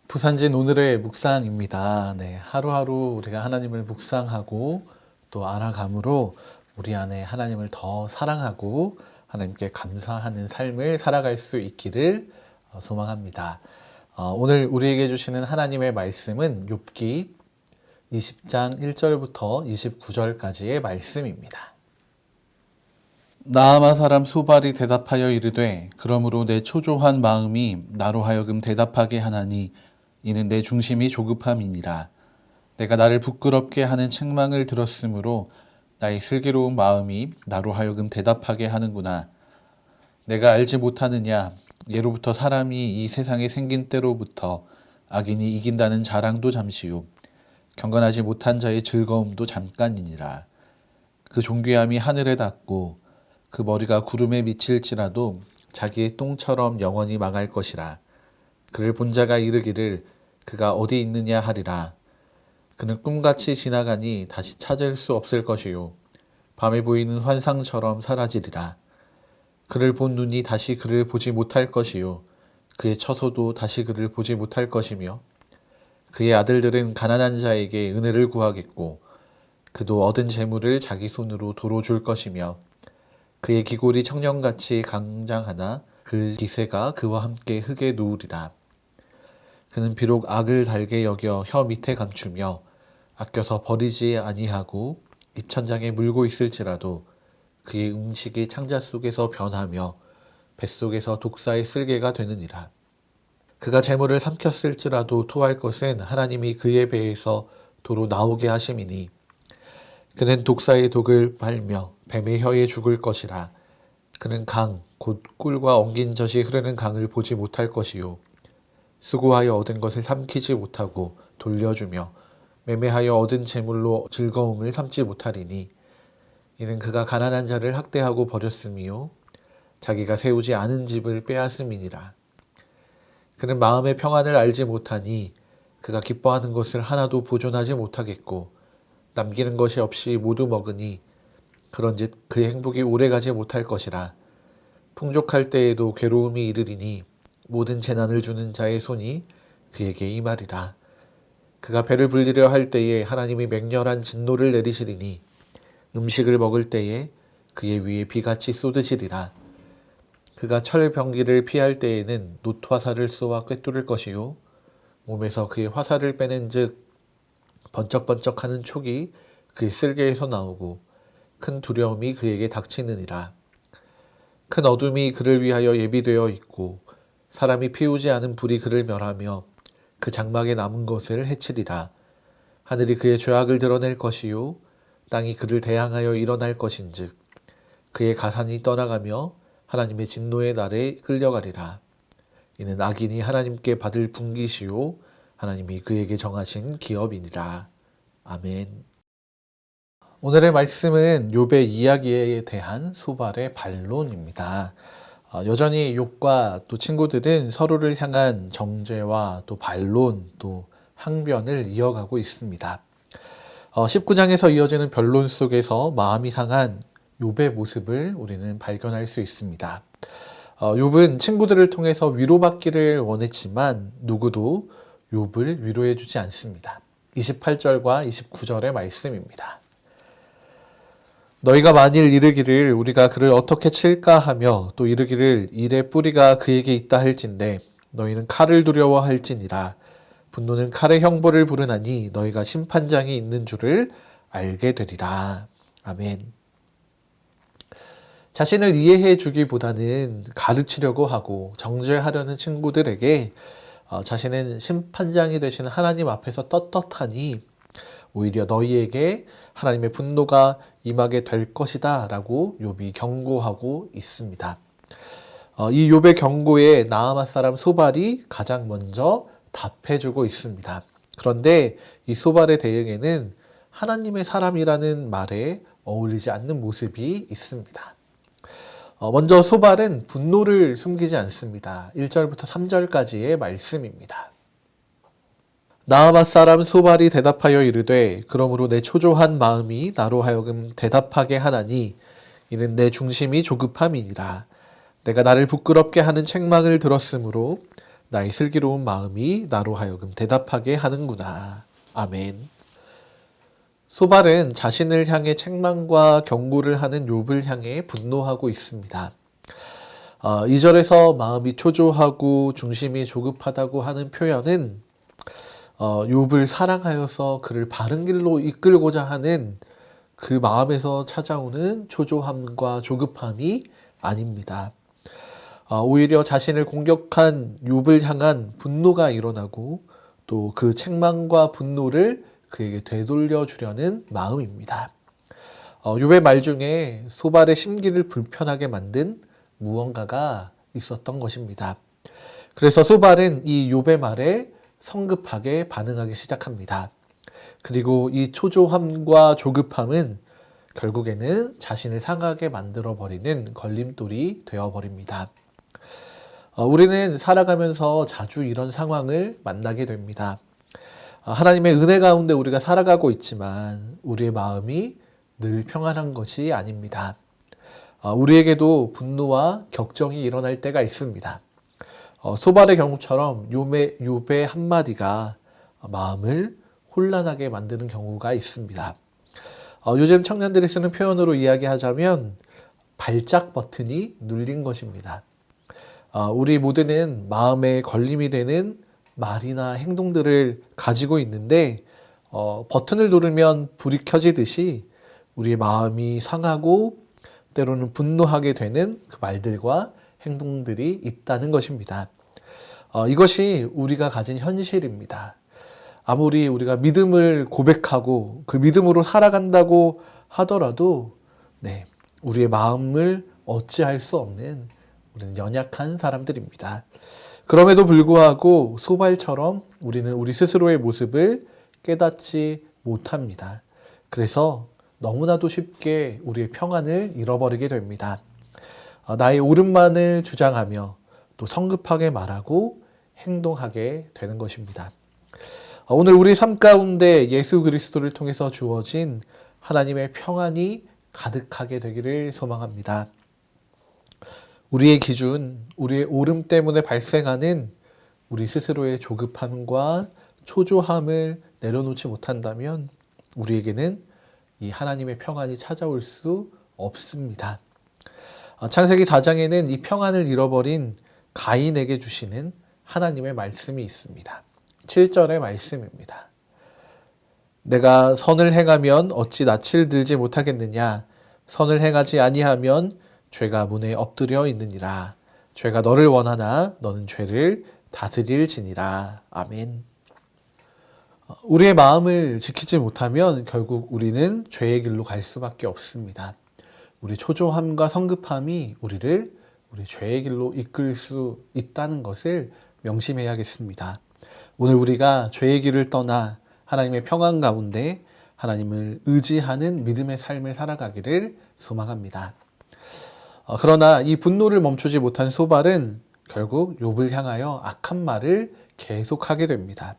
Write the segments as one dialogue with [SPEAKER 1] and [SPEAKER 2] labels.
[SPEAKER 1] 부산진 오늘의 묵상입니다. 네, 하루하루 우리가 하나님을 묵상하고 또 알아감으로 우리 안에 하나님을 더 사랑하고 하나님께 감사하는 삶을 살아갈 수 있기를 소망합니다. 오늘 우리에게 주시는 하나님의 말씀은 욥기 20장 1절부터 29절까지의 말씀입니다. 나아마 사람 소발이 대답하여 이르되 그러므로 내 초조한 마음이 나로 하여금 대답하게 하나니 이는 내 중심이 조급함이니라. 내가 나를 부끄럽게 하는 책망을 들었으므로 나의 슬기로운 마음이 나로 하여금 대답하게 하는구나. 내가 알지 못하느냐? 예로부터 사람이 이 세상에 생긴 때로부터 악인이 이긴다는 자랑도 잠시요 경건하지 못한 자의 즐거움도 잠깐이니라. 그 존귀함이 하늘에 닿고 그 머리가 구름에 미칠지라도 자기의 똥처럼 영원히 망할 것이라. 그를 본 자가 이르기를 그가 어디 있느냐 하리라. 그는 꿈같이 지나가니 다시 찾을 수 없을 것이요 밤에 보이는 환상처럼 사라지리라. 그를 본 눈이 다시 그를 보지 못할 것이요 그의 처소도 다시 그를 보지 못할 것이며 그의 아들들은 가난한 자에게 은혜를 구하겠고 그도 얻은 재물을 자기 손으로 도로 줄 것이며 그의 기골이 청년같이 강장하나 그 기세가 그와 함께 흙에 누우리라. 그는 비록 악을 달게 여겨 혀 밑에 감추며 아껴서 버리지 아니하고 입천장에 물고 있을지라도 그의 음식이 창자 속에서 변하며 뱃속에서 독사의 쓸개가 되느니라. 그가 재물을 삼켰을지라도 토할 것은 하나님이 그의 배에서 도로 나오게 하심이니 그는 독사의 독을 빨며 뱀의 혀에 죽을 것이라. 그는 강, 곧 꿀과 엉긴 젖이 흐르는 강을 보지 못할 것이요 수고하여 얻은 것을 삼키지 못하고 돌려주며 매매하여 얻은 재물로 즐거움을 삼지 못하리니 이는 그가 가난한 자를 학대하고 버렸음이요 자기가 세우지 않은 집을 빼앗음이니라. 그는 마음의 평안을 알지 못하니 그가 기뻐하는 것을 하나도 보존하지 못하겠고 남기는 것이 없이 모두 먹으니 그런즉 그의 행복이 오래가지 못할 것이라. 풍족할 때에도 괴로움이 이르리니 모든 재난을 주는 자의 손이 그에게 임하리라. 그가 배를 불리려 할 때에 하나님이 맹렬한 진노를 내리시리니 음식을 먹을 때에 그의 위에 비같이 쏟으시리라. 그가 철병기를 피할 때에는 놋화살을 쏘아 꿰뚫을 것이요 몸에서 그의 화살을 빼는 즉 번쩍번쩍하는 촉이 그의 쓸개에서 나오고 큰 두려움이 그에게 닥치느니라. 큰 어둠이 그를 위하여 예비되어 있고 사람이 피우지 않은 불이 그를 멸하며 그 장막에 남은 것을 해치리라. 하늘이 그의 죄악을 드러낼 것이요 땅이 그를 대항하여 일어날 것인즉 그의 가산이 떠나가며 하나님의 진노의 날에 끌려가리라. 이는 악인이 하나님께 받을 분깃이요 하나님이 그에게 정하신 기업이니라. 아멘. 오늘의 말씀은 욥의 이야기에 대한 소발의 반론입니다. 여전히 욥과 또 친구들은 서로를 향한 정죄와 또 반론 또 항변을 이어가고 있습니다. 19장에서 이어지는 변론 속에서 마음이 상한 욥의 모습을 우리는 발견할 수 있습니다. 욥은 친구들을 통해서 위로받기를 원했지만 누구도 욥을 위로해 주지 않습니다. 28절과 29절의 말씀입니다. 너희가 만일 이르기를 우리가 그를 어떻게 칠까 하며 또 이르기를 일의 뿌리가 그에게 있다 할진대 너희는 칼을 두려워할지니라. 분노는 칼의 형벌을 부르나니 너희가 심판장이 있는 줄을 알게 되리라. 아멘. 자신을 이해해 주기보다는 가르치려고 하고 정죄하려는 친구들에게 자신은 심판장이 되시는 하나님 앞에서 떳떳하니 오히려 너희에게 하나님의 분노가 임하게 될 것이다 라고 욥이 경고하고 있습니다. 이 욥의 경고에 나아마 사람 소발이 가장 먼저 답해주고 있습니다. 그런데 이 소발의 대응에는 하나님의 사람이라는 말에 어울리지 않는 모습이 있습니다. 먼저 소발은 분노를 숨기지 않습니다. 1절부터 3절까지의 말씀입니다. 나아밧 사람 소발이 대답하여 이르되 그러므로 내 초조한 마음이 나로 하여금 대답하게 하나니 이는 내 중심이 조급함이니라. 내가 나를 부끄럽게 하는 책망을 들었으므로 나의 슬기로운 마음이 나로 하여금 대답하게 하는구나. 아멘. 소발은 자신을 향해 책망과 경고를 하는 욥을 향해 분노하고 있습니다. 2절에서 마음이 초조하고 중심이 조급하다고 하는 표현은 욥을 사랑하여서 그를 바른 길로 이끌고자 하는 그 마음에서 찾아오는 초조함과 조급함이 아닙니다. 오히려 자신을 공격한 욥을 향한 분노가 일어나고 또 그 책망과 분노를 그에게 되돌려 주려는 마음입니다. 욥의 말 중에 소발의 심기를 불편하게 만든 무언가가 있었던 것입니다. 그래서 소발은 이 욥의 말에 성급하게 반응하기 시작합니다. 그리고 이 초조함과 조급함은 결국에는 자신을 상하게 만들어버리는 걸림돌이 되어버립니다. 우리는 살아가면서 자주 이런 상황을 만나게 됩니다. 하나님의 은혜 가운데 우리가 살아가고 있지만 우리의 마음이 늘 평안한 것이 아닙니다. 우리에게도 분노와 격정이 일어날 때가 있습니다. 소발의 경우처럼 욥의 한마디가 마음을 혼란하게 만드는 경우가 있습니다. 요즘 청년들이 쓰는 표현으로 이야기하자면 발작 버튼이 눌린 것입니다. 우리 모두는 마음에 걸림이 되는 말이나 행동들을 가지고 있는데 버튼을 누르면 불이 켜지듯이 우리의 마음이 상하고 때로는 분노하게 되는 그 말들과 행동들이 있다는 것입니다. 이것이 우리가 가진 현실입니다. 아무리 우리가 믿음을 고백하고 그 믿음으로 살아간다고 하더라도 우리의 마음을 어찌할 수 없는 우리는 연약한 사람들입니다. 그럼에도 불구하고 소발처럼 우리는 우리 스스로의 모습을 깨닫지 못합니다. 그래서 너무나도 쉽게 우리의 평안을 잃어버리게 됩니다. 나의 옳은만을 주장하며 또 성급하게 말하고 행동하게 되는 것입니다. 오늘 우리 삶 가운데 예수 그리스도를 통해서 주어진 하나님의 평안이 가득하게 되기를 소망합니다. 우리의 기준, 우리의 옳음 때문에 발생하는 우리 스스로의 조급함과 초조함을 내려놓지 못한다면 우리에게는 이 하나님의 평안이 찾아올 수 없습니다. 창세기 4장에는 이 평안을 잃어버린 가인에게 주시는 하나님의 말씀이 있습니다. 7절의 말씀입니다. 내가 선을 행하면 어찌 낯을 들지 못하겠느냐? 선을 행하지 아니하면 죄가 문에 엎드려 있느니라. 죄가 너를 원하나 너는 죄를 다스릴지니라. 아멘. 우리의 마음을 지키지 못하면 결국 우리는 죄의 길로 갈 수밖에 없습니다. 우리 초조함과 성급함이 우리 죄의 길로 이끌 수 있다는 것을 명심해야겠습니다. 오늘 우리가 죄의 길을 떠나 하나님의 평안 가운데 하나님을 의지하는 믿음의 삶을 살아가기를 소망합니다. 그러나 이 분노를 멈추지 못한 소발은 결국 욥을 향하여 악한 말을 계속하게 됩니다.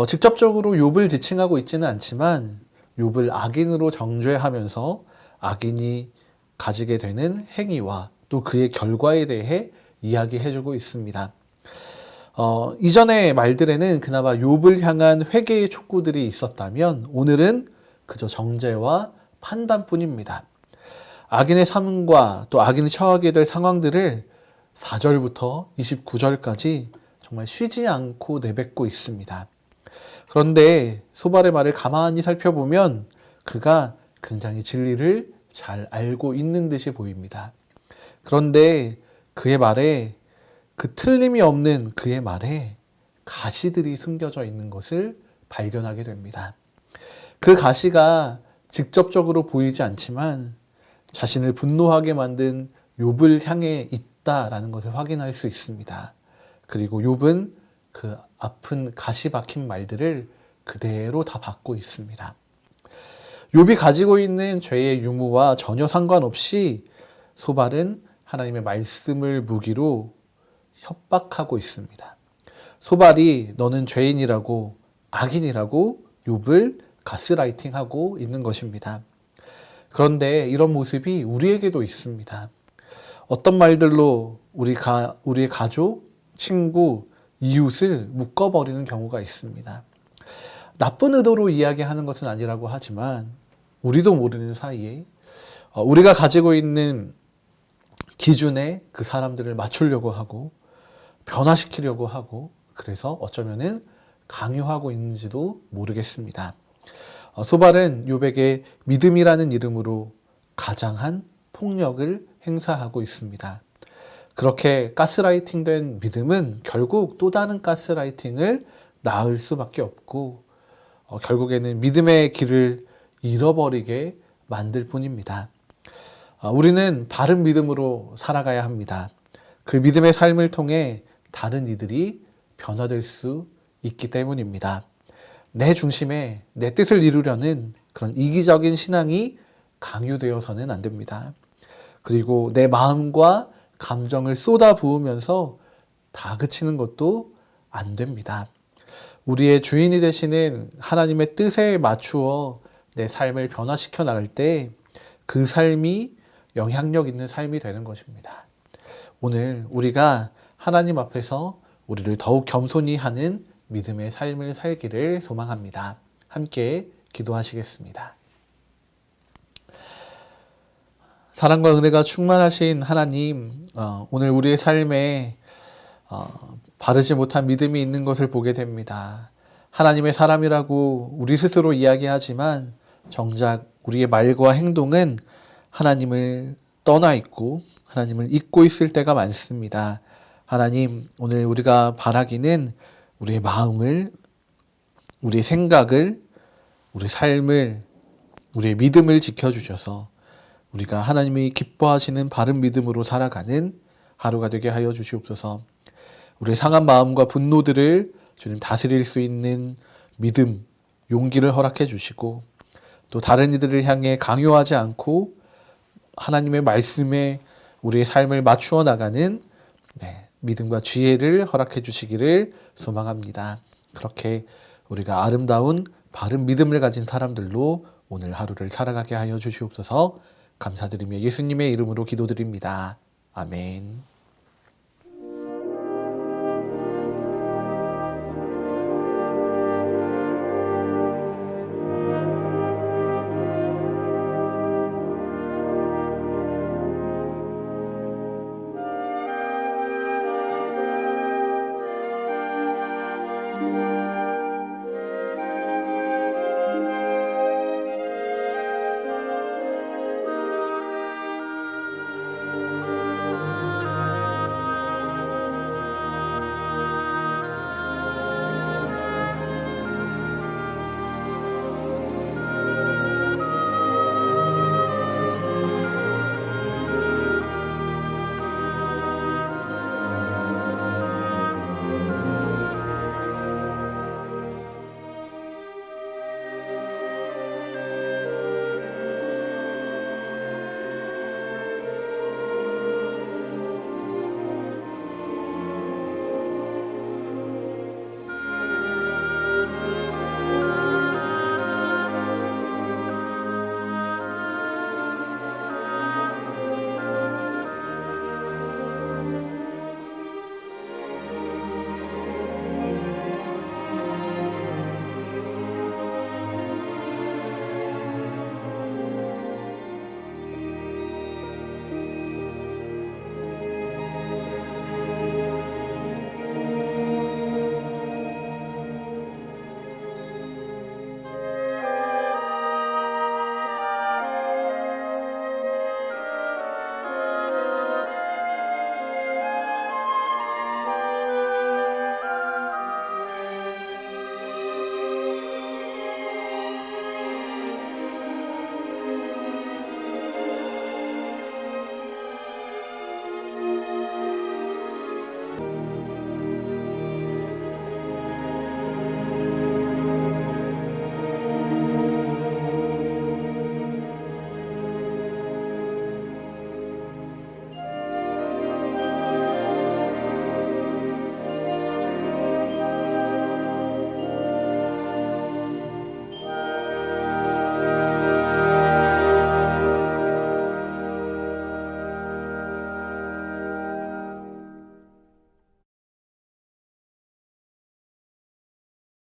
[SPEAKER 1] 직접적으로 욥을 지칭하고 있지는 않지만 욥을 악인으로 정죄하면서 악인이 가지게 되는 행위와 또 그의 결과에 대해 이야기해주고 있습니다. 이전의 말들에는 그나마 욥을 향한 회개의 촉구들이 있었다면 오늘은 그저 정죄와 판단뿐입니다. 악인의 삶과 또 악인이 처하게 될 상황들을 4절부터 29절까지 정말 쉬지 않고 내뱉고 있습니다. 그런데 소발의 말을 가만히 살펴보면 그가 굉장히 진리를 잘 알고 있는 듯이 보입니다. 그런데 그의 말에 그 틀림이 없는 그의 말에 가시들이 숨겨져 있는 것을 발견하게 됩니다. 그 가시가 직접적으로 보이지 않지만 자신을 분노하게 만든 욥을 향해 있다라는 것을 확인할 수 있습니다. 그리고 욥은 그 아픈 가시 박힌 말들을 그대로 다 받고 있습니다. 욥이 가지고 있는 죄의 유무와 전혀 상관없이 소발은 하나님의 말씀을 무기로 협박하고 있습니다. 소발이 너는 죄인이라고 악인이라고 욥을 가스라이팅하고 있는 것입니다. 그런데 이런 모습이 우리에게도 있습니다. 어떤 말들로 우리의 가족, 친구, 이웃을 묶어버리는 경우가 있습니다. 나쁜 의도로 이야기하는 것은 아니라고 하지만 우리도 모르는 사이에 우리가 가지고 있는 기준에 그 사람들을 맞추려고 하고 변화시키려고 하고 그래서 어쩌면은 강요하고 있는지도 모르겠습니다. 소발은 욥에게 믿음이라는 이름으로 가장한 폭력을 행사하고 있습니다. 그렇게 가스라이팅된 믿음은 결국 또 다른 가스라이팅을 낳을 수밖에 없고 결국에는 믿음의 길을 잃어버리게 만들 뿐입니다. 우리는 바른 믿음으로 살아가야 합니다. 그 믿음의 삶을 통해 다른 이들이 변화될 수 있기 때문입니다. 내 중심에 내 뜻을 이루려는 그런 이기적인 신앙이 강요되어서는 안 됩니다. 그리고 내 마음과 감정을 쏟아 부으면서 다그치는 것도 안 됩니다. 우리의 주인이 되시는 하나님의 뜻에 맞추어 내 삶을 변화시켜 나갈 때 그 삶이 영향력 있는 삶이 되는 것입니다. 오늘 우리가 하나님 앞에서 우리를 더욱 겸손히 하는 믿음의 삶을 살기를 소망합니다. 함께 기도하시겠습니다. 사랑과 은혜가 충만하신 하나님, 오늘 우리의 삶에 바르지 못한 믿음이 있는 것을 보게 됩니다. 하나님의 사람이라고 우리 스스로 이야기하지만 정작 우리의 말과 행동은 하나님을 떠나 있고 하나님을 잊고 있을 때가 많습니다. 하나님, 오늘 우리가 바라기는 우리의 마음을, 우리의 생각을, 우리의 삶을, 우리의 믿음을 지켜주셔서 우리가 하나님이 기뻐하시는 바른 믿음으로 살아가는 하루가 되게 하여 주시옵소서. 우리의 상한 마음과 분노들을 주님 다스릴 수 있는 믿음, 용기를 허락해 주시고 또 다른 이들을 향해 강요하지 않고 하나님의 말씀에 우리의 삶을 맞추어 나가는 믿음과 지혜를 허락해 주시기를 소망합니다. 그렇게 우리가 아름다운 바른 믿음을 가진 사람들로 오늘 하루를 살아가게 하여 주시옵소서. 감사드리며 예수님의 이름으로 기도드립니다. 아멘.